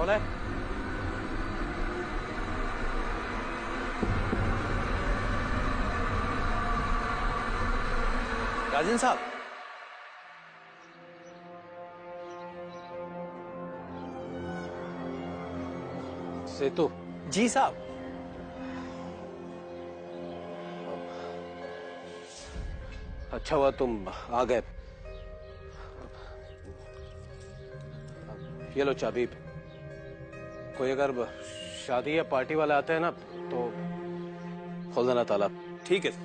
कौन है? राजन साहब। सेतु जी साहब। अच्छा हुआ तुम आ गए। ये लो चाबी। कोई अगर शादी या पार्टी वाले आते हैं ना तो खोल देना ताला। ठीक है।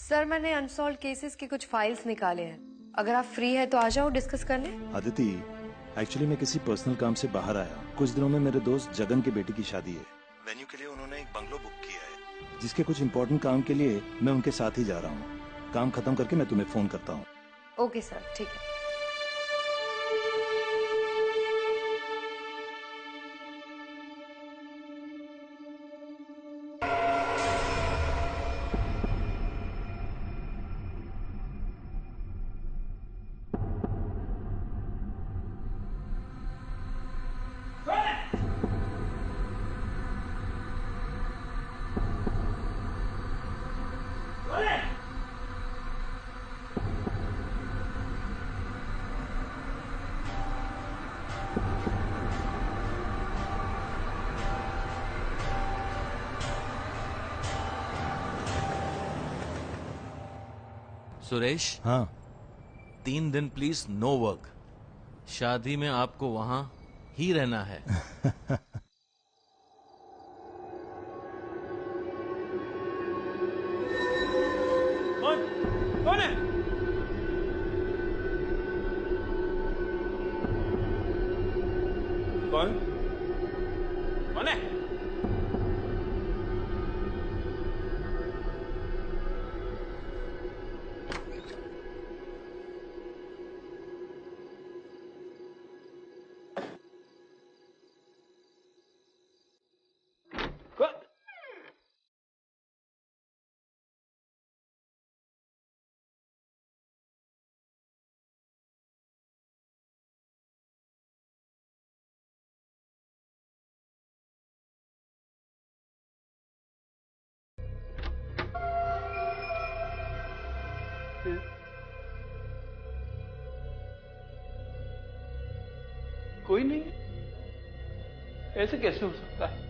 सर मैंने अनसॉल्व केसेस के कुछ फाइल्स निकाले हैं, अगर आप फ्री है तो आ जाओ डिस्कस करने। अदिति, एक्चुअली मैं किसी पर्सनल काम से बाहर आया हूँ। कुछ दिनों में मेरे दोस्त जगन की बेटी की शादी है। वेन्यू के लिए उन्होंने एक बंगलो बुक किया है, जिसके कुछ इम्पोर्टेंट काम के लिए मैं उनके साथ ही जा रहा हूँ। काम खत्म करके मैं तुम्हें फोन करता हूँ। ओके सर, ठीक है। सुरेश। हाँ। 3 दिन प्लीज नो वर्क। शादी में आपको वहां ही रहना है। कौन है? कौन कौन है? कोई नहीं। ऐसे कैसे हो सकता है?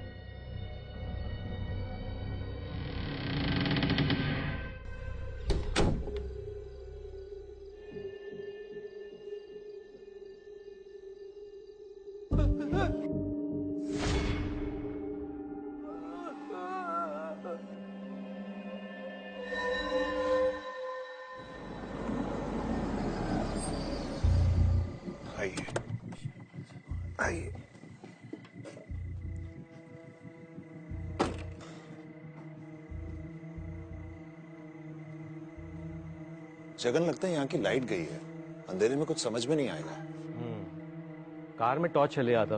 आइए आइए। जगन, लगता है यहाँ की लाइट गई है। अंधेरे में कुछ समझ में नहीं आएगा। कार में टॉर्च चले आता।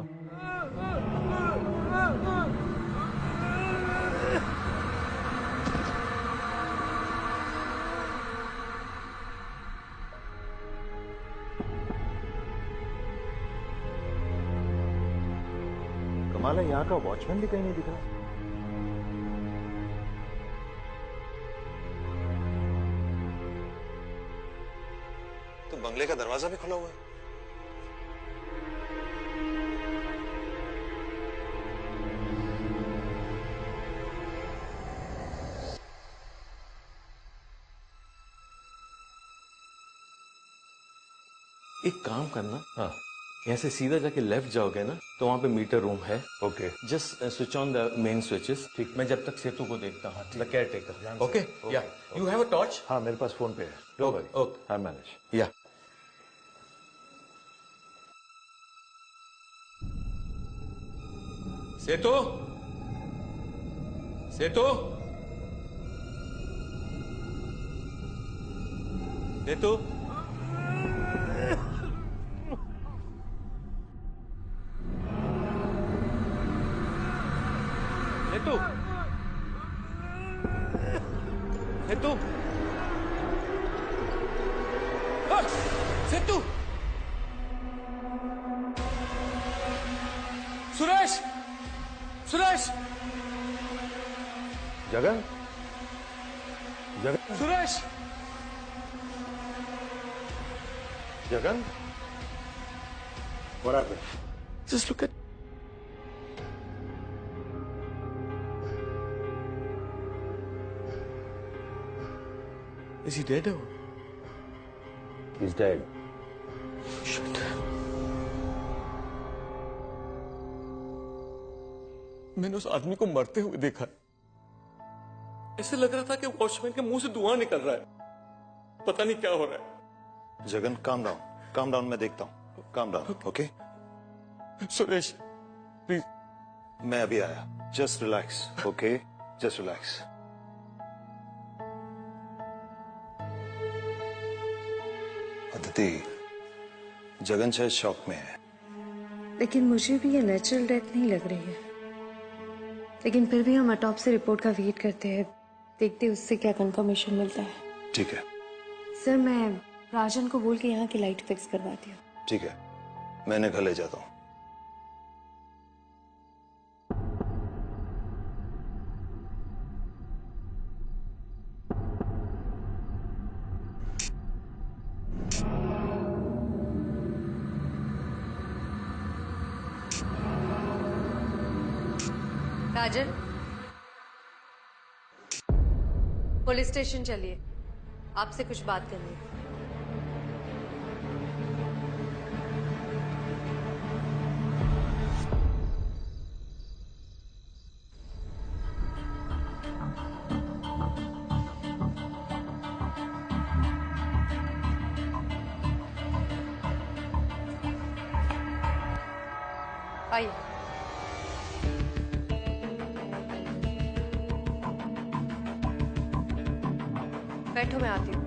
कमाल है, यहाँ का वॉचमैन भी कहीं नहीं दिखा। तो बंगले का दरवाजा भी खुला हुआ है। एक काम करना। हाँ। यहाँ से सीधा जाके लेफ्ट जाओगे ना तो वहाँ पे मीटर रूम है। Okay. Just switch on the main switches. ठीक। मैं जब तक सेतु को देखता हूँ, द केयर टेकर। ओके। या यू हैव अ टॉर्च? हाँ, मेरे पास फोन पे है। Okay okay, I manage. या सेतु, सेतु। सेतु, सेतु, सेतु, सेतु, Suresh, Suresh, Jagan, Jagan, Suresh, Jagan, what happened? just look at. Is he dead or? He's dead. Shit. मैंने उस आदमी को मरते हुए देखा। ऐसे लग रहा था कि वॉचमैन के मुंह से धुआं निकल रहा है। पता नहीं क्या हो रहा है। जगन, काम डाउन, मैं देखता हूँ। Calm down, okay? Suresh, please. मैं अभी आया। Just relax, okay? Just relax. Aditi, Jagan शायद शॉक में है। लेकिन मुझे भी ये नेचुरल डेथ नहीं लग रही है। लेकिन फिर भी हम ऑटोप्सी रिपोर्ट का वेट करते हैं, देखते हैं उससे क्या कंफर्मेशन मिलता है। ठीक है, सर, मैं राजन को बोल के यहाँ की लाइट फिक्स करवाती हूँ। ठीक है, मैं इन्हें घर ले जाता हूँ। राजन, पुलिस स्टेशन चलिए, आपसे कुछ बात करनी है। आइए। बैठो, मैं आती हूँ।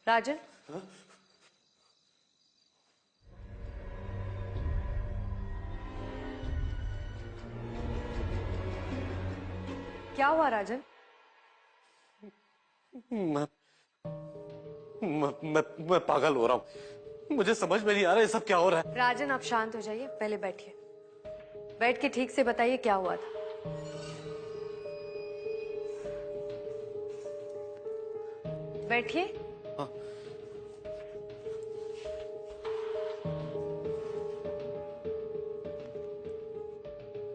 राजन, क्या हुआ राजन? मैं पागल हो रहा हूँ। मुझे समझ में नहीं आ रहा है सब क्या हो रहा है। राजन, आप शांत हो जाइए, पहले बैठिए। बैठ के ठीक से बताइए क्या हुआ था। बैठिए। हाँ।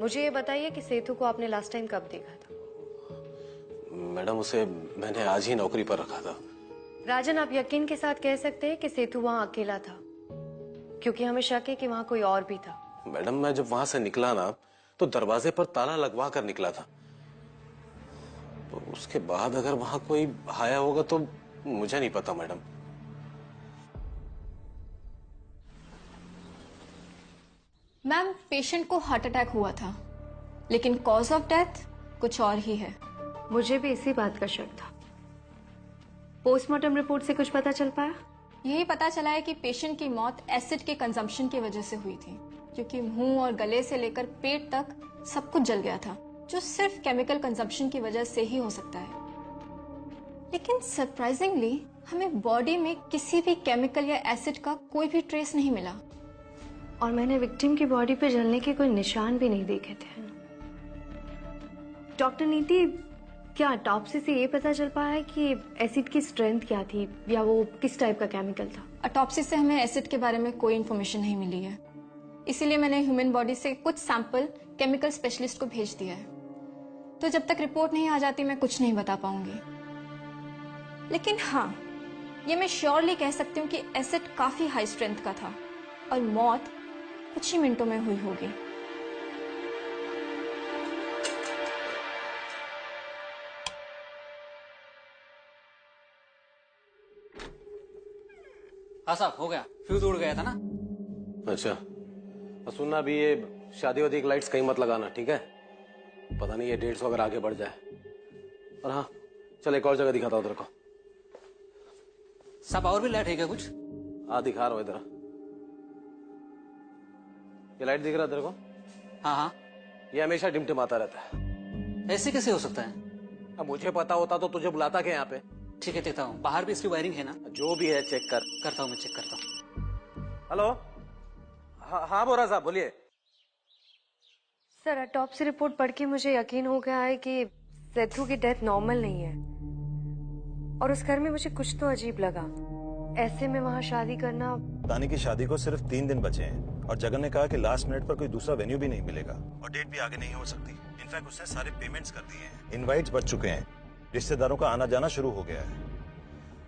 मुझे ये बताइए कि सेतु को आपने लास्ट टाइम कब देखा था? मैडम, उसे मैंने आज ही नौकरी पर रखा था। राजन, आप यकीन के साथ कह सकते हैं कि सेतु वहां अकेला था, क्योंकि हमें शक है कि वहां कोई और भी था। मैडम, मैं जब वहां से निकला ना तो दरवाजे पर ताला लगवा कर निकला था। तो उसके बाद अगर वहां कोई आया होगा तो मुझे नहीं पता मैडम। मैम, पेशेंट को हार्ट अटैक हुआ था, लेकिन कॉज ऑफ डेथ कुछ और ही है। मुझे भी इसी बात का शक था। पोस्टमार्टम रिपोर्ट से कुछ पता चल पाया? यही पता चला है कि पेशेंट की मौत एसिड के कंजम्पशन की वजह से हुई थी, क्योंकि मुंह और गले से लेकर पेट तक सब कुछ जल गया था, जो सिर्फ केमिकल कंजम्पशन की वजह से ही हो सकता है। लेकिन सरप्राइजिंगली हमें बॉडी में किसी भी केमिकल या एसिड का कोई भी ट्रेस नहीं मिला। और मैंने विक्टिम की बॉडी पे जलने के कोई निशान भी नहीं देखे थे। डॉक्टर नीति, क्या ऑटोप्सी से ये पता चल पाया है कि एसिड की स्ट्रेंथ क्या थी या वो किस टाइप का केमिकल था? ऑटोप्सी से हमें एसिड के बारे में कोई इन्फॉर्मेशन नहीं मिली है, इसीलिए मैंने ह्यूमन बॉडी से कुछ सैंपल केमिकल स्पेशलिस्ट को भेज दिया है। तो जब तक रिपोर्ट नहीं आ जाती मैं कुछ नहीं बता पाऊंगी। लेकिन हाँ, ये मैं श्योरली कह सकती हूँ कि एसिड काफी हाई स्ट्रेंथ का था और मौत कुछ ही मिनटों में हुई होगी। हाँ साहब, हो गया। फ्यूज उड़ गया था ना। अच्छा, और सुनना भी, ये शादी वादी की लाइट्स कहीं मत लगाना, ठीक है? पता नहीं ये डेट्स वगैरह आगे बढ़ जाए। और हाँ, चल एक और जगह दिखाता हूँ तेरे को। साहब और भी लाइट है क्या कुछ? हाँ दिखा रहा हूँ इधर। ये लाइट दिख रहा है तेरे को? हाँ हाँ। ये हमेशा टिमटिमाता रहता है। ऐसे कैसे हो सकता है? अब मुझे पता होता तो तुझे बुलाता क्या यहाँ पे? ठीक है, देखता हूँ। बाहर भी इसकी वायरिंग है ना? जो भी है चेक कर। करता हूँ, मैं चेक करता हूँ। हेलो, हाँ बोरा साहब बोलिए। सर, ऑटोप्सी रिपोर्ट पढ़ के मुझे यकीन हो गया है कि सेथु की डेथ नॉर्मल नहीं है। और उस घर में मुझे कुछ तो अजीब लगा। ऐसे में वहाँ शादी करना। तानी की शादी को सिर्फ 3 दिन बचे हैं और जगन ने कहा कि लास्ट मिनट पर कोई दूसरा वेन्यू भी नहीं मिलेगा और डेट भी आगे नहीं हो सकती। इनफैक्ट उसने सारे पेमेंट्स कर दिए हैं, इनवाइट्स बच चुके हैं, रिश्तेदारों का आना जाना शुरू हो गया है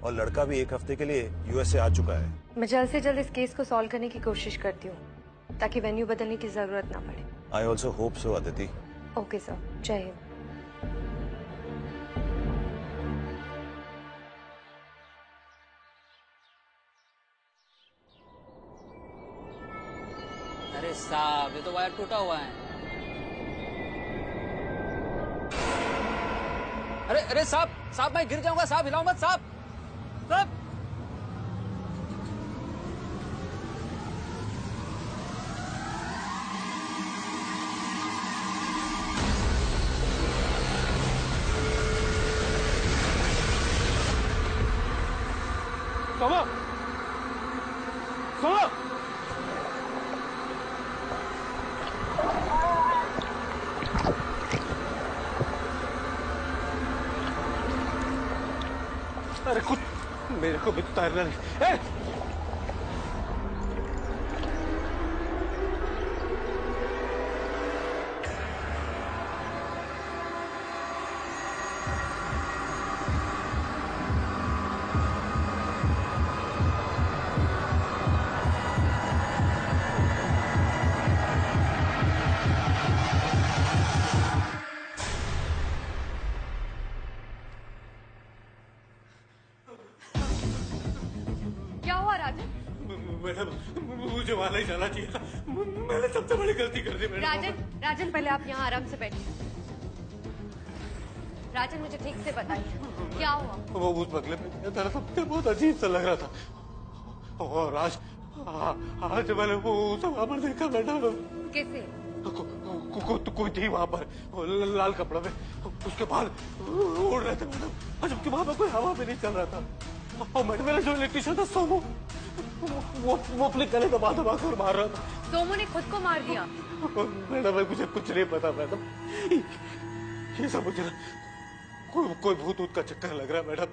और लड़का भी 1 हफ्ते के लिए यूएस से आ चुका है। मैं जल्द से जल्द इस केस को सॉल्व करने की कोशिश करती हूँ ताकि वेन्यू बदलने की जरूरत ना पड़े। I also hope so Aditi. Okay sir, जय हिंद। अरे साहब, ये तो वायर टूटा हुआ है। अरे अरे साहब मैं गिर जाऊंगा साहब, हिलाओ मत साहब। साहब सोमा, सोमा, अरे कुछ मेरे को भी तैरना नहीं। क्या हुआ राजन? मैडम, मुझे वहां नहीं जाना चाहिए था। मैंने सबसे बड़ी गलती कर दी मैडम। राजन पहले आप यहाँ आराम से बैठिए। राजन, मुझे ठीक से बताइए क्या हुआ? वो उस बंगले में गया था, सबसे बहुत अजीब सा लग रहा था। और आज मैंने वो उसे वहां पर देखा मैडम। कैसे? कोई थी वहां पर, लाल कपड़ा में, उसके बाल उड़ रहे थे मैडम, और जबकि वहां पर कोई हवा भी नहीं चल रहा था। और मैडम, मेरा जो इलेक्ट्रिशियन था सोमू, वो अपने गले दबा कर मार रहा था। सोमू ने खुद को मार दिया? मैडम मुझे कुछ नहीं पता मैडम, ये सब मुझे कोई भूत ऊत का चक्कर लग रहा है मैडम।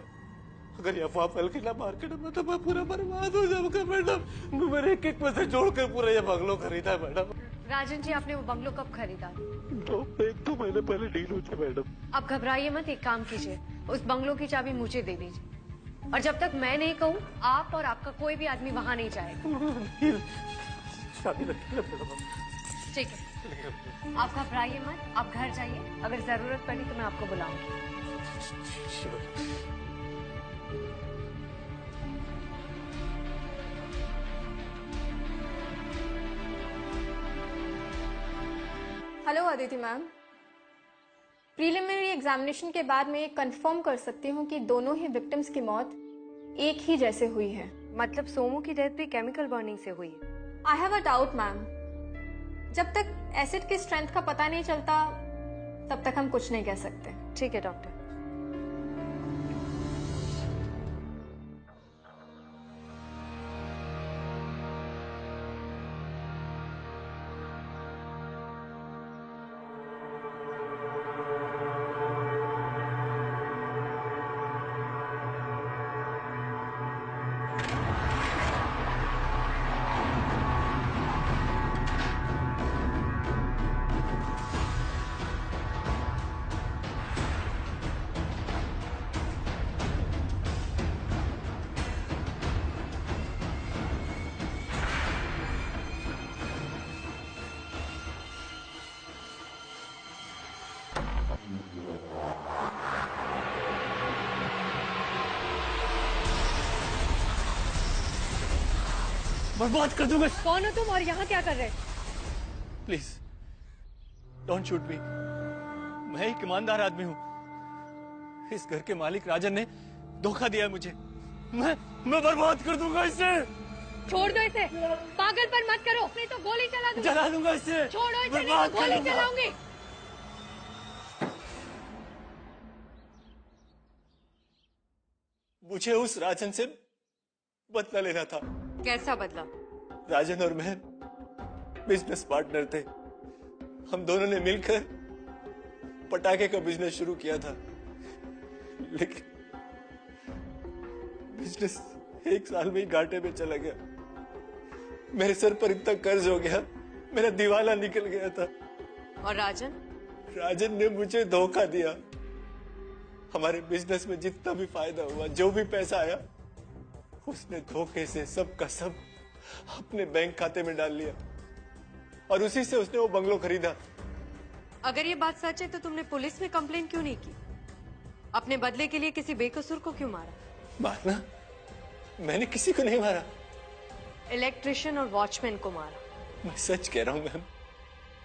अगर ये अफवाह फैल गई ना मार्केट में तो मैं पूरा बर्बाद हो जाऊंगा मैडम। मैंने एक पैसे जोड़कर पूरा ये बंगलो खरीदा है मैडम। राजन जी, आपने वो बंगलो कब खरीदा? 1-2 महीने पहले डील हुई थी मैडम। आप घबराइए मत, एक काम कीजिए, उस बंगलो की चाबी मुझे दे दीजिए और जब तक मैं नहीं कहूँ आप और आपका कोई भी आदमी वहाँ नहीं जाएगा। शादी रखी है मैडम। ठीक है, आप घबराइए मत, आप घर जाइए, अगर जरूरत पड़ी तो मैं आपको बुलाऊंगी। Hello Aditi ma'am, preliminary examination के बाद मैं ये कंफर्म कर सकती हूँ कि दोनों ही विक्टिम्स की मौत एक ही जैसे हुई है। मतलब सोमू की डेथ भी केमिकल बर्निंग से हुई है? I have a doubt ma'am, जब तक एसिड की स्ट्रेंथ का पता नहीं चलता तब तक हम कुछ नहीं कह सकते। ठीक है डॉक्टर। बर्बाद कर दूंगा। कौन हो तुम और यहाँ क्या कर रहे? प्लीज डोंट शूट मी। मैं एक ईमानदार आदमी हूँ। इस घर के मालिक राजन ने धोखा दिया मुझे। मैं बर्बाद कर दूंगा इसे। छोड़ दो इसे, पागलपन मत करो, नहीं तो गोली चला दूंगा। जला दूंगा इसे। छोड़ो इसे, नहीं बर्बाद तो कर गोली दूंगा। चलाऊंगी। मुझे उस राजन से बदला लेना था। कैसा बदला? राजन और मैं बिजनेस पार्टनर थे। हम दोनों ने मिलकर पटाखे का बिजनेस शुरू किया था, लेकिन बिजनेस 1 साल में ही घाटे में चला गया। मेरे सर पर इतना कर्ज हो गया, मेरा दिवाला निकल गया था। और राजन ने मुझे धोखा दिया। हमारे बिजनेस में जितना भी फायदा हुआ, जो भी पैसा आया, उसने धोखे से सब का सब अपने बैंक खाते में डाल लिया और उसी से उसने वो बंगलो खरीदा। अगर ये बात सच है तो तुमने पुलिस में कंप्लेन क्यों नहीं की? अपने बदले के लिए किसी बेकसूर को क्यों मारा? मारना? मैंने किसी को नहीं मारा। इलेक्ट्रिशियन और वॉचमैन को मारा। मैं सच कह रहा हूं मैम,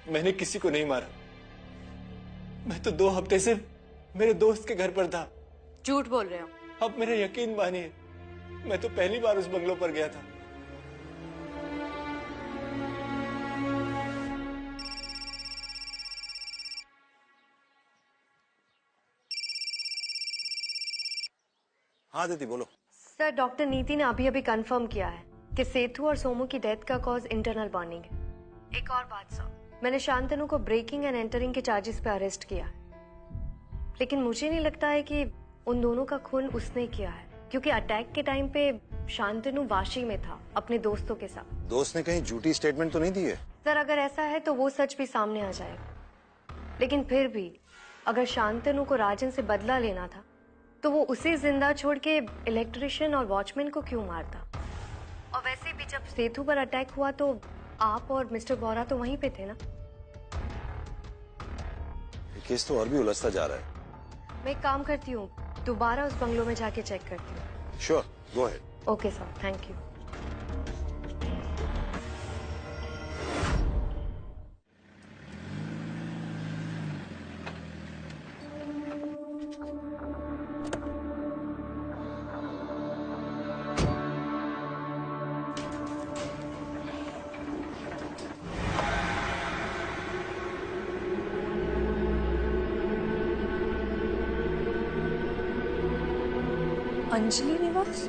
मैंने किसी को नहीं मारा। मैं तो 2 हफ्ते से मेरे दोस्त के घर पर था। झूठ बोल रहे हो। अब मेरा यकीन मानिए, मैं तो पहली बार उस बंगलो पर गया था। हाँ दीदी बोलो। सर, डॉक्टर नीति ने अभी अभी कंफर्म किया है कि सेतु और सोमू की डेथ का कॉज इंटरनल बर्निंग है। एक और बात सर, मैंने शांतनु को ब्रेकिंग एंड एंटरिंग के चार्जेस पे अरेस्ट किया, लेकिन मुझे नहीं लगता है कि उन दोनों का खून उसने किया है, क्योंकि अटैक के टाइम पे शांतनु वाशी में था अपने दोस्तों के साथ। दोस्त ने कहीं झूठी स्टेटमेंट तो नहीं दी है? सर, अगर ऐसा है तो वो सच भी सामने आ जाएगा, लेकिन फिर भी अगर शांतनु को राजन से बदला लेना था तो वो उसे जिंदा छोड़ के इलेक्ट्रिशियन और वॉचमैन को क्यों मारता? और वैसे भी जब सेतु पर अटैक हुआ तो आप और मिस्टर बोरा तो वहीं पे थे ना। ये केस तो और भी उलझता जा रहा है। मैं एक काम करती हूँ, दोबारा उस बंगलो में जाके चेक करती हूँ। Sure, go ahead. Okay sir, thank you. Anjali निवास?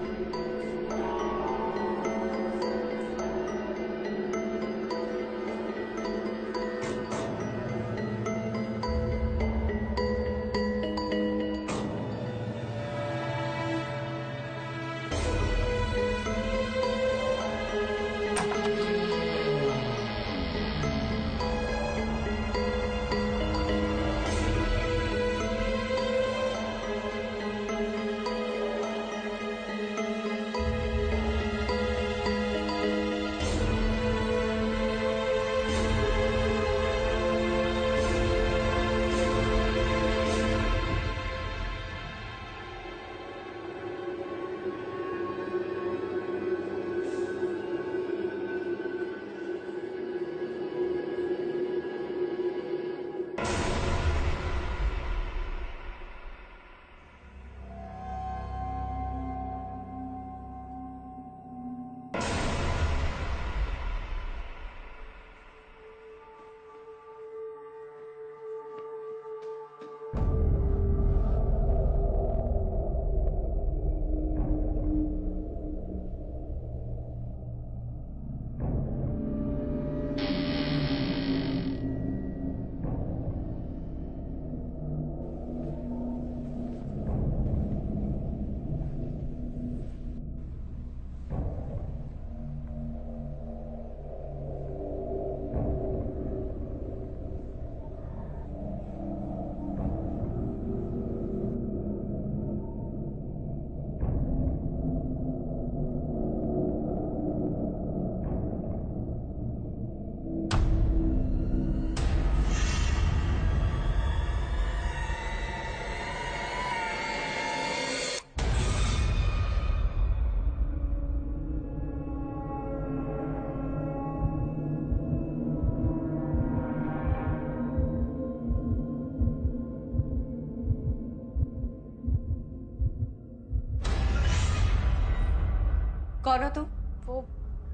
कौन हो तुम? वो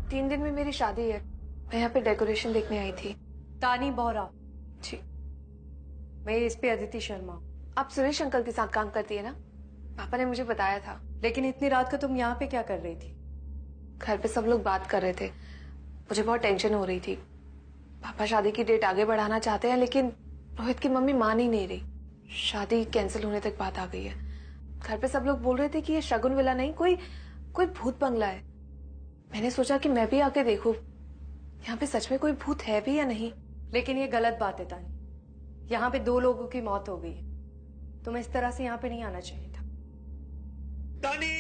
3 दिन में मेरी शादी है, मैं यहाँ पे डेकोरेशन देखने आई थी। तानी बोहरा। जी। मैं इस पे अदिति शर्मा। आप सुरेश अंकल के साथ काम करती है ना? पापा ने मुझे बताया था। लेकिन इतनी रात को तुम यहाँ पे क्या कर रही थी? घर पे सब लोग बात कर रहे थे, मुझे बहुत टेंशन हो रही थी। पापा शादी की डेट आगे बढ़ाना चाहते हैं, लेकिन रोहित की मम्मी मान ही नहीं रही। शादी कैंसिल होने तक बात आ गई है। घर पे सब लोग बोल रहे थे कि ये शगुन विला नहीं, कोई भूत बंगला है। मैंने सोचा कि मैं भी आके देखूं, यहाँ पे सच में कोई भूत है भी या नहीं। लेकिन ये गलत बात है तानी। यहाँ पे 2 लोगों की मौत हो गई है। तुम्हें इस तरह से यहाँ पे नहीं आना चाहिए था। तानी!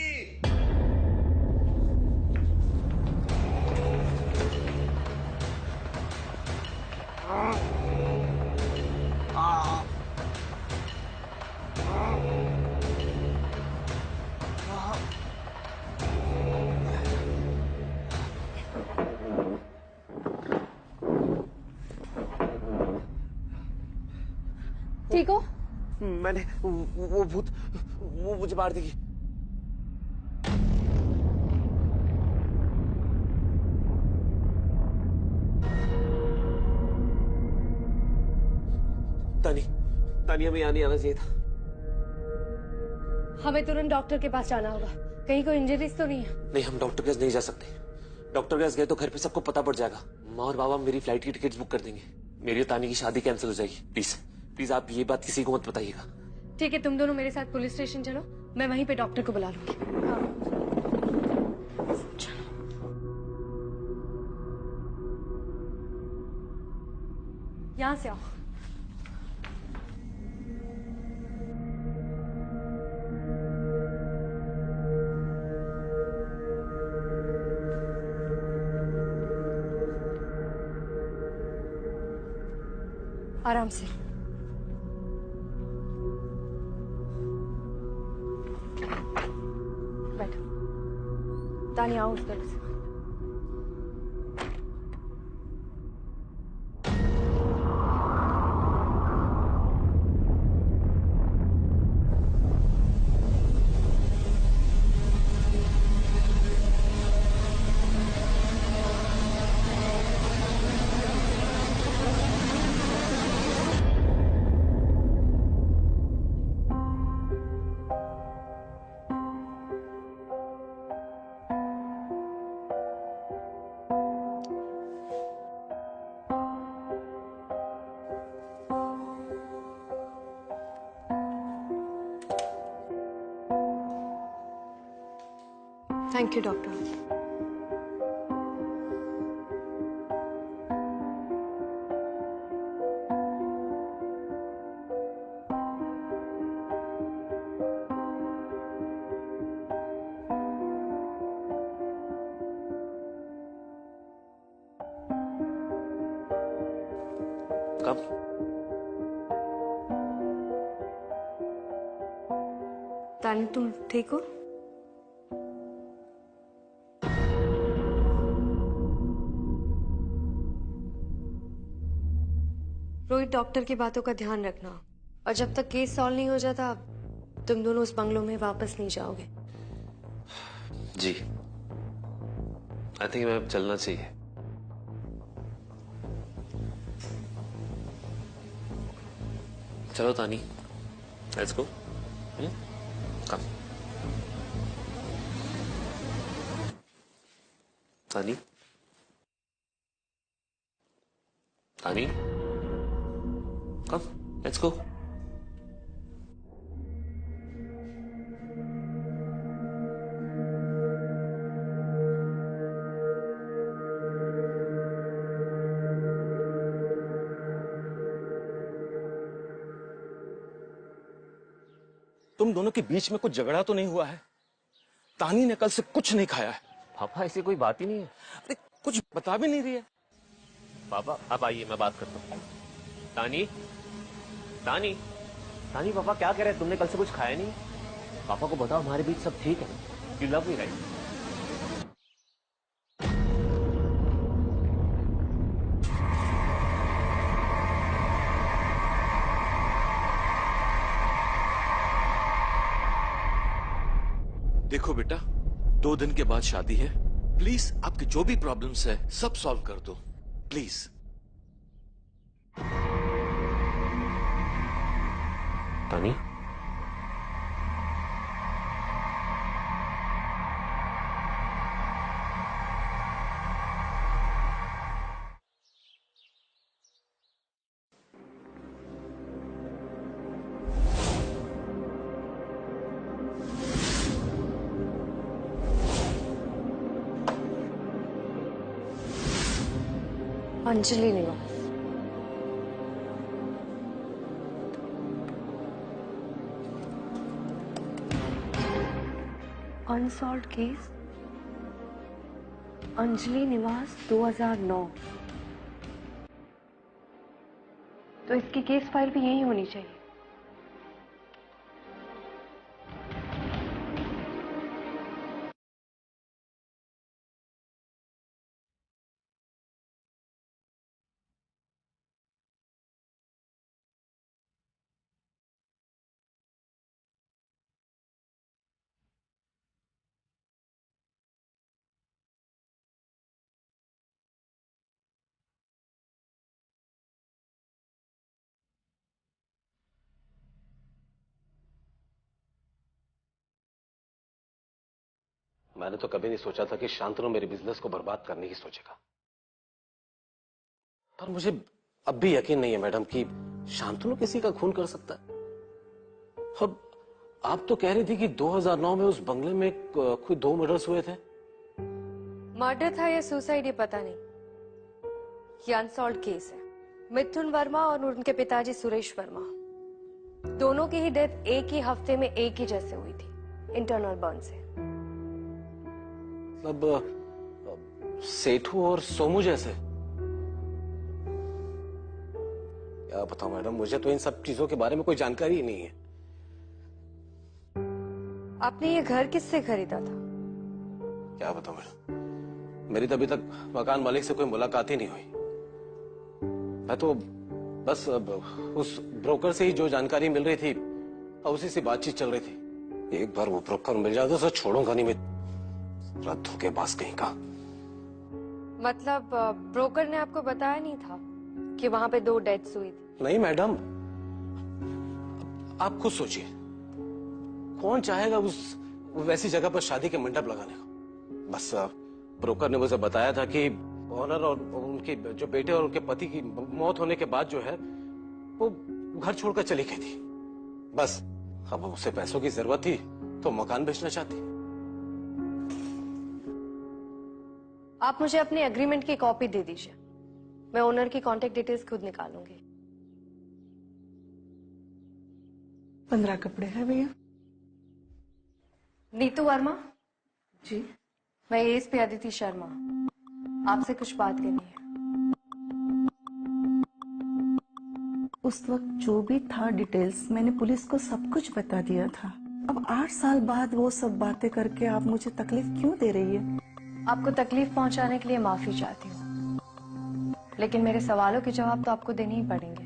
ठीक हो? मैंने वो भूत वो मुझे मार देगी। तानी हमें यहाँ नहीं आना चाहिए था। हमें तुरंत डॉक्टर के पास जाना होगा। कहीं कोई इंजरीज तो नहीं है? नहीं, हम डॉक्टर के पास नहीं जा सकते। डॉक्टर के पास गए तो घर पे सबको पता पड़ जाएगा। माँ और बाबा मेरी फ्लाइट की टिकट्स बुक कर देंगे। मेरी और तानी की शादी कैंसिल हो जाएगी। प्लीज प्लीज आप ये बात किसी को मत बताइएगा। ठीक है, तुम दोनों मेरे साथ पुलिस स्टेशन चलो, मैं वहीं पे डॉक्टर को बुला लूंगी। यहाँ से आओ। आराम से। बैठो। तानी आओ उस तरफ से। Thank you doctor. कब? तानी तुम ठीक हो? रोहित, डॉक्टर की बातों का ध्यान रखना, और जब तक केस सॉल्व नहीं हो जाता तुम दोनों उस बंगलों में वापस नहीं जाओगे। जी, आई थिंक मैं चलना चाहिए। चलो तानी, लेट्स गो। कम। तानी, तानी, कम, लेट्स गो। तुम दोनों के बीच में कुछ झगड़ा तो नहीं हुआ है? तानी ने कल से कुछ नहीं खाया है। पापा ऐसी कोई बात ही नहीं है। अरे कुछ बता भी नहीं रही है। पापा आप आइए, मैं बात करता हूँ। तानी, तानी, तानी, पापा क्या कह रहे हैं? तुमने कल से कुछ खाया नहीं? पापा को बताओ हमारे बीच सब ठीक है। You love me right? देखो बेटा, 2 दिन के बाद शादी है। प्लीज आपके जो भी प्रॉब्लम्स है सब सॉल्व कर दो प्लीज। तानी, अंजलि निवास। अनसॉल्व्ड केस, अंजलि निवास 2009। तो इसकी केस फाइल भी यही होनी चाहिए। मैंने तो कभी नहीं सोचा था कि शांतनु मेरे बिजनेस को बर्बाद करने की सोचेगा, पर मुझे अब भी यकीन नहीं है मैडम कि शांतनु किसी का खून कर सकता है। अब आप तो कह रही थी कि 2009 में उस बंगले में कोई 2 मर्डर्स हुए थे। मर्डर था या सुसाइड ये पता नहीं, ये अनसॉल्व्ड केस है। मिथुन वर्मा और उनके पिताजी सुरेश वर्मा, दोनों की ही डेथ एक ही हफ्ते में एक ही जैसे हुई थी, इंटरनल बर्न से। मतलब सेठू और सोमू जैसे? क्या बताऊं मैडम, मुझे तो इन सब चीजों के बारे में कोई जानकारी ही नहीं है। आपने ये घर किससे खरीदा था? क्या बताऊं मैडम, मेरी तो अभी तक मकान मालिक से कोई मुलाकात ही नहीं हुई। मैं तो बस उस ब्रोकर से ही जो जानकारी मिल रही थी उसी से बातचीत चल रही थी। एक बार वो ब्रोकर मिल जाता तो छोड़ूंगा नहीं मैं, धोखेबाज कहीं का। मतलब ब्रोकर ने आपको बताया नहीं था कि वहां पे 2 डेथ्स हुई थी? नहीं मैडम, आप खुद सोचिए, कौन चाहेगा उस वैसी जगह पर शादी के मंडप लगाने को। बस ब्रोकर ने मुझे बताया था कि ऑनर और उनके जो बेटे और उनके पति की मौत होने के बाद जो है वो घर छोड़कर चली गई थी। बस अब उसे पैसों की जरूरत थी तो मकान बेचना चाहती। आप मुझे अपनी एग्रीमेंट की कॉपी दे दीजिए, मैं ओनर की कांटेक्ट डिटेल्स खुद निकालूंगी। 15 कपड़े हैं भैया। नीतू वर्मा जी। मैं एएसपी अदिति शर्मा, आपसे कुछ बात करनी है। उस वक्त जो भी था डिटेल्स मैंने पुलिस को सब कुछ बता दिया था। अब 8 साल बाद वो सब बातें करके आप मुझे तकलीफ क्यों दे रही है? आपको तकलीफ पहुंचाने के लिए माफी चाहती हूँ, लेकिन मेरे सवालों के जवाब तो आपको देने ही पड़ेंगे।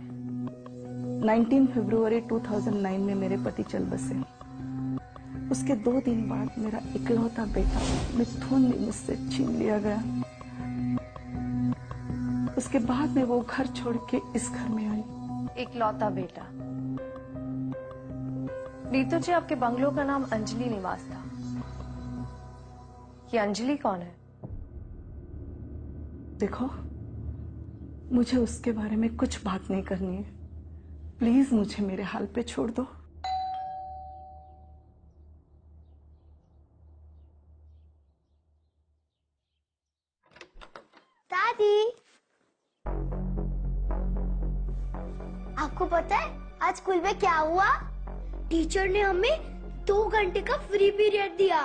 19 फरवरी 2009 में मेरे पति चल बसे। उसके 2 दिन बाद मेरा इकलौता बेटा मिथुन ने मुझसे छीन लिया गया। उसके बाद में वो घर छोड़ के इस घर में आई। इकलौता बेटा? नीतू जी, आपके बंगलो का नाम अंजलि निवास था। ये अंजलि कौन है? देखो, मुझे उसके बारे में कुछ बात नहीं करनी है। प्लीज मुझे मेरे हाल पे छोड़ दो। दादी, आपको पता है आज स्कूल में क्या हुआ? टीचर ने हमें 2 घंटे का फ्री पीरियड दिया।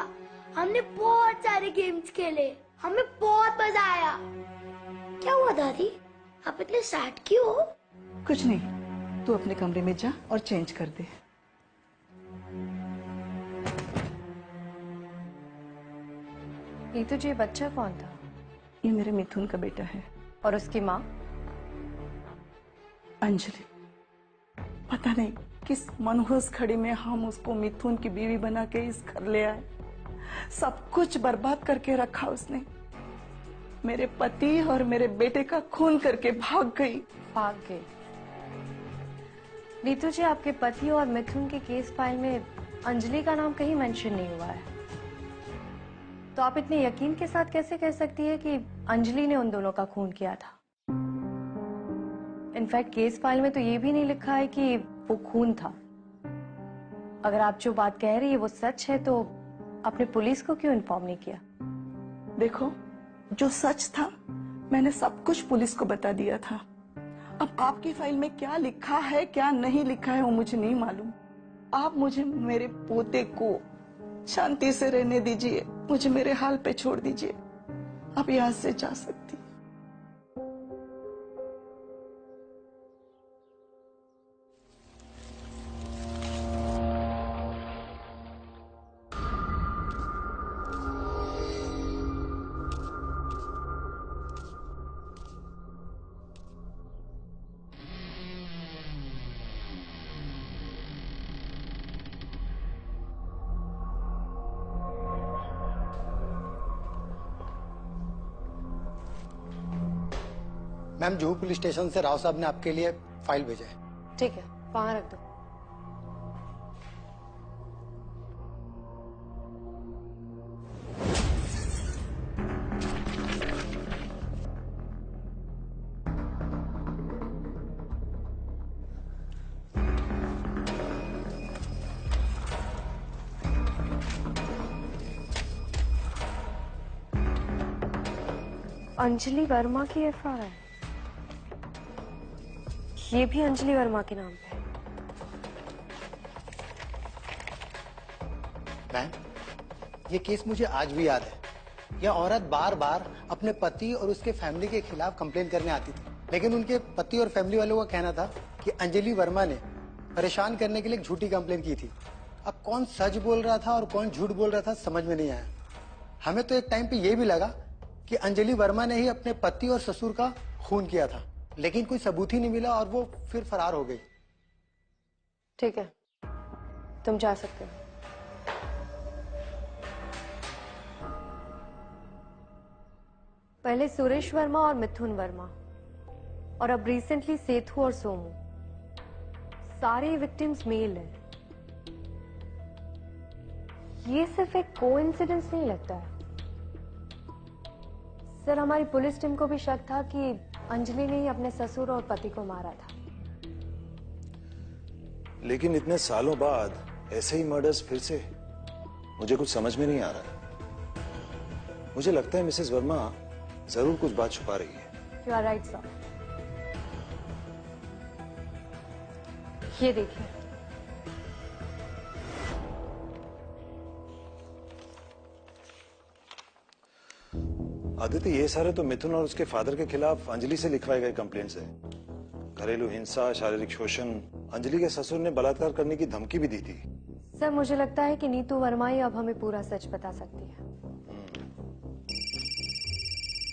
हमने बहुत सारे गेम्स खेले, हमें बहुत मजा आया। क्या हुआ दादी, आप इतने सैड क्यों हो? कुछ नहीं, तू अपने कमरे में जा और चेंज कर दे। नीतू जी, बच्चा कौन था? ये मेरे मिथुन का बेटा है। और उसकी माँ? अंजलि। पता नहीं किस मनहूस घड़ी में हम उसको मिथुन की बीवी बना के इस घर ले आए। सब कुछ बर्बाद करके रखा उसने। मेरे पति और मेरे बेटे का खून करके भाग गई। भाग गई? नीतू जी, आपके पति और मिथुन के केस फाइल में अंजलि का नाम कहीं मेंशन नहीं हुआ है, तो आप इतने यकीन के साथ कैसे कह सकती है कि अंजलि ने उन दोनों का खून किया था? इनफैक्ट केस फाइल में तो ये भी नहीं लिखा है कि वो खून था। अगर आप जो बात कह रही है वो सच है तो आपने पुलिस को क्यों इन्फॉर्म नहीं किया? देखो, जो सच था मैंने सब कुछ पुलिस को बता दिया था। अब आपकी फाइल में क्या लिखा है क्या नहीं लिखा है वो मुझे नहीं मालूम। आप मुझे मेरे पोते को शांति से रहने दीजिए, मुझे मेरे हाल पे छोड़ दीजिए। आप यहाँ से जा सकती। मैम, जुहू पुलिस स्टेशन से राव साहब ने आपके लिए फाइल भेजा है। ठीक है, वहां रख दो। अंजलि वर्मा की एफआईआर है। ये भी अंजलि वर्मा के नाम पे है। मैम, ये केस मुझे आज भी याद है। यह औरत बार बार अपने पति और उसके फैमिली के खिलाफ कंप्लेन करने आती थी, लेकिन उनके पति और फैमिली वालों का कहना था कि अंजलि वर्मा ने परेशान करने के लिए एक झूठी कंप्लेन की थी। अब कौन सच बोल रहा था और कौन झूठ बोल रहा था समझ में नहीं आया। हमें तो एक टाइम पे ये भी लगा कि अंजलि वर्मा ने ही अपने पति और ससुर का खून किया था, लेकिन कोई सबूत ही नहीं मिला और वो फिर फरार हो गई। ठीक है, तुम जा सकते हो। पहले सुरेश वर्मा और मिथुन वर्मा, और अब रिसेंटली सेतु और सोमू, सारे विक्टिम्स मेल हैं। ये सिर्फ एक कोइंसिडेंस नहीं लगता है सर। हमारी पुलिस टीम को भी शक था कि अंजलि ने ही अपने ससुर और पति को मारा था। लेकिन इतने सालों बाद ऐसे ही मर्डर्स फिर से, मुझे कुछ समझ में नहीं आ रहा है। मुझे लगता है मिसेस वर्मा जरूर कुछ बात छुपा रही है। You are right sir. ये देखिए, आदित्य, ये सारे तो मिथुन और उसके फादर के खिलाफ अंजलि से लिखवाए गए कंप्लेंट्स हैं। घरेलू हिंसा, शारीरिक शोषण, अंजलि के ससुर ने बलात्कार करने की धमकी भी दी थी। सर मुझे लगता है कि नीतू वर्मा ही अब हमें पूरा सच बता सकती है।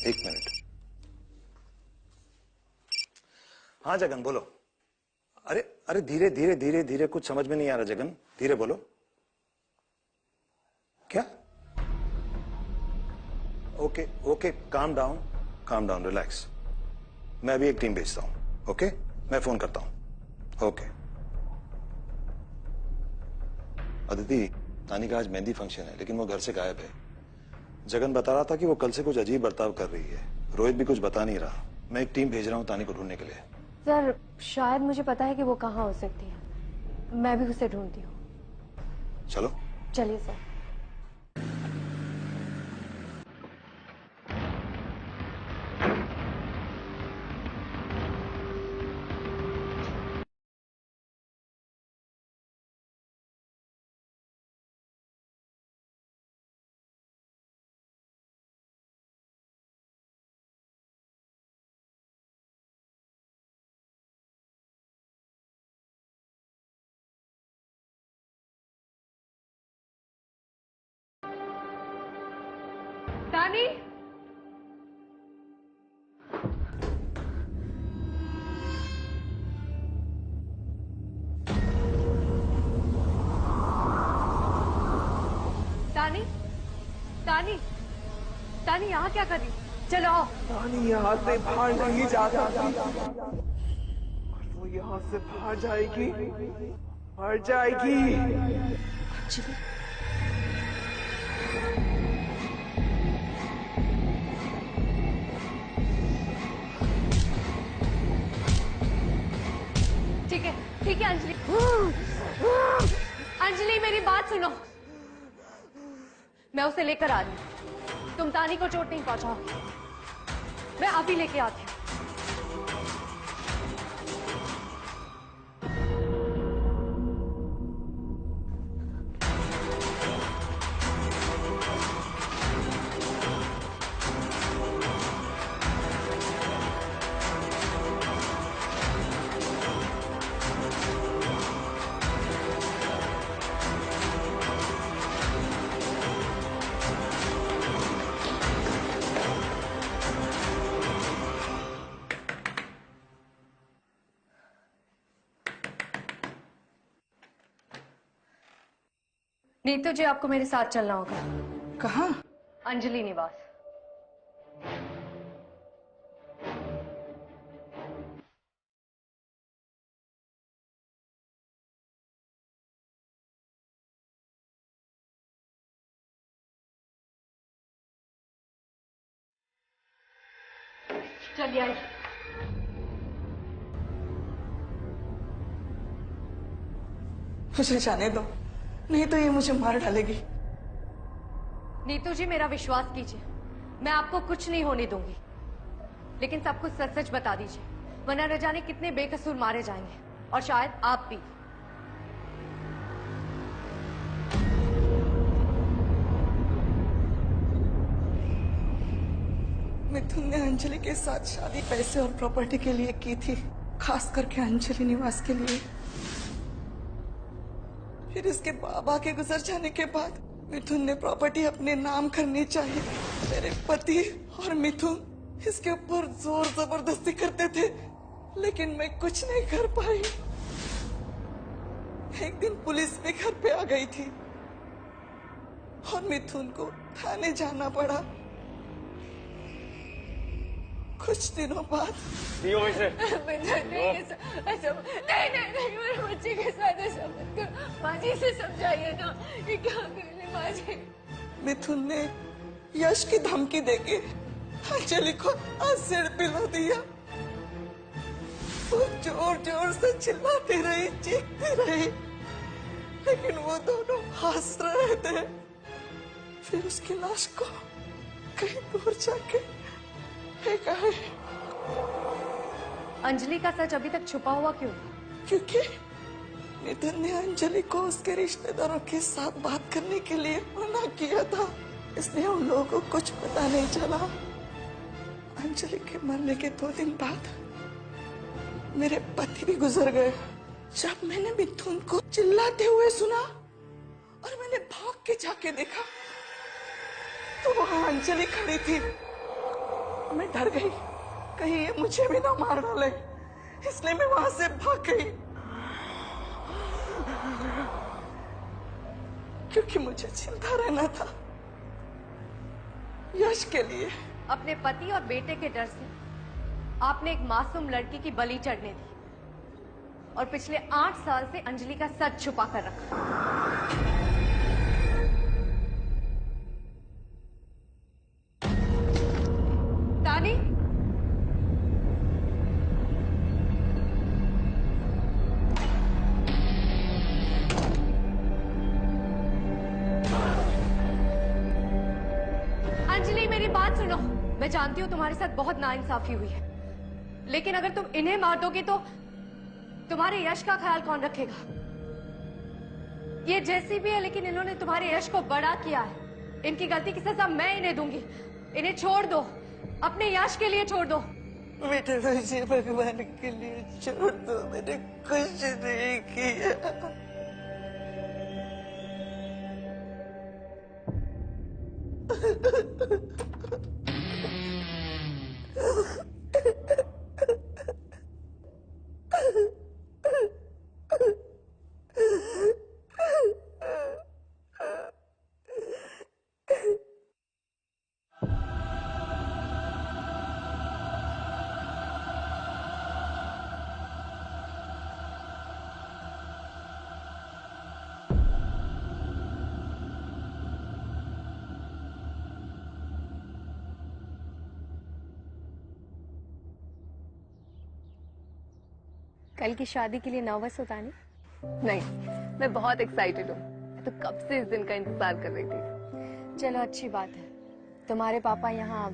एक मिनट। हाँ जगन, बोलो। अरे अरे, धीरे धीरे धीरे धीरे, कुछ समझ में नहीं आ रहा जगन, धीरे बोलो। क्या? Okay okay, calm down, relax. मैं अभी एक टीम भेजता हूं। ओके, मैं फोन करता हूं। ओके। अदिति, तानी का आज मेहंदी फंक्शन है, लेकिन वो घर से गायब है। जगन बता रहा था कि वो कल से कुछ अजीब बर्ताव कर रही है। रोहित भी कुछ बता नहीं रहा। मैं एक टीम भेज रहा हूं तानी को ढूंढने के लिए। सर शायद मुझे पता है कि वो कहाँ हो सकती है। मैं भी उसे ढूंढती हूँ। चलो चलिए सर। तानी, तानी, तानी, तानी यहाँ क्या कर रही? चलो आओ। रानी यहाँ से बाहर नहीं जा सकती, और वो यहाँ से बाहर जाएगी, मर जाएगी। ठीक है अंजलि। अंजलि मेरी बात सुनो, मैं उसे लेकर आ रही हूँ। तुम तानी को चोट नहीं पहुंचाओगे, मैं अभी लेके आती हूँ। नीतू जी, आपको मेरे साथ चलना होगा। कहाँ? अंजलि निवास। चलिए आइए। मुझे जाने दो, नहीं तो ये मुझे मार डालेगी। नीतू जी, मेरा विश्वास कीजिए, मैं आपको कुछ नहीं होने दूंगी, लेकिन सब कुछ सच सच बता दीजिए, वरना न जाने कितने बेकसूर मारे जाएंगे, और शायद आप भी। मिथुन ने अंजलि के साथ शादी पैसे और प्रॉपर्टी के लिए की थी, खास करके अंजलि निवास के लिए। फिर इसके बाबा के गुजर जाने के बाद मिथुन ने प्रॉपर्टी अपने नाम करनी चाहिए। मेरे पति और मिथुन इसके ऊपर जोर जबरदस्ती करते थे, लेकिन मैं कुछ नहीं कर पाई। एक दिन पुलिस भी घर पे आ गई थी और मिथुन को थाने जाना पड़ा। कुछ दिनों बाद नहीं हो इसे। नहीं, मेरे बच्चे के साथ ऐसा मत करो। माँ जी से समझाइए ना, ये क्या कर रहे माँ जी। मिथुन ने यश की धमकी देके अंजलि को एसिड पिला दिया। वो जोर जोर से चिल्लाती रही, चीखती रही, लेकिन वो दोनों हंस रहे थे। फिर उसकी लाश को कहीं दूर जाके फेंका है। अंजलि का सच अभी तक छुपा हुआ क्यों? क्योंकि मिथुन ने अंजलि को उसके रिश्तेदारों के साथ बात करने के लिए मना किया था, इसलिए उन लोगों को कुछ पता नहीं चला। अंजलि के मरने के 2 दिन बाद मेरे पति भी गुजर गए। जब मैंने मिथुन को चिल्लाते हुए सुना और मैंने भाग के जाके देखा तो वहां अंजलि खड़ी थी। मैं डर गई, कहीं ये मुझे भी ना मार डाले, इसलिए मैं वहां से भाग गई, क्योंकि मुझे चिंता रहना था यश के लिए। अपने पति और बेटे के डर से आपने एक मासूम लड़की की बलि चढ़ने दी और पिछले 8 साल से अंजलि का सच छुपा कर रखा। तानी, अंजलि मेरी बात सुनो। मैं जानती हूँ तुम्हारे साथ बहुत नाइंसाफी हुई है, लेकिन अगर तुम इन्हें मार दोगे तो तुम्हारे यश का ख्याल कौन रखेगा? ये जैसी भी है, लेकिन इन्होंने तुम्हारे यश को बड़ा किया है। इनकी गलती की सजा मैं इन्हें दूंगी। इन्हें छोड़ दो, अपने यश के लिए छोड़ दो। बेटे मुझे भगवान के लिए छोड़ दो, मैंने कुछ नहीं किया। कल की शादी के लिए नर्वस होता नहीं? नहीं, मैं बहुत एक्साइटेड हूँ। मैं तो कब से इस दिन का इंतजार कर रही थी। चलो अच्छी बात है, तुम्हारे पापा यहाँ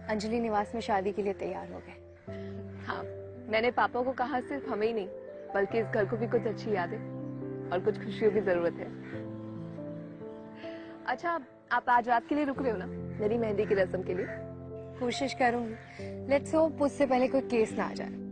अंजलि निवास में शादी के लिए तैयार हो गए। हाँ, मैंने पापा को कहा सिर्फ हमें ही नहीं बल्कि इस घर को भी कुछ अच्छी यादें और कुछ खुशियों की जरूरत है। अच्छा, आप आज रात के लिए रुक रहे हो ना मेरी मेहंदी की रस्म के लिए? कोशिश करूंगी। लेट्स होप उससे पहले कोई केस ना आ जाए।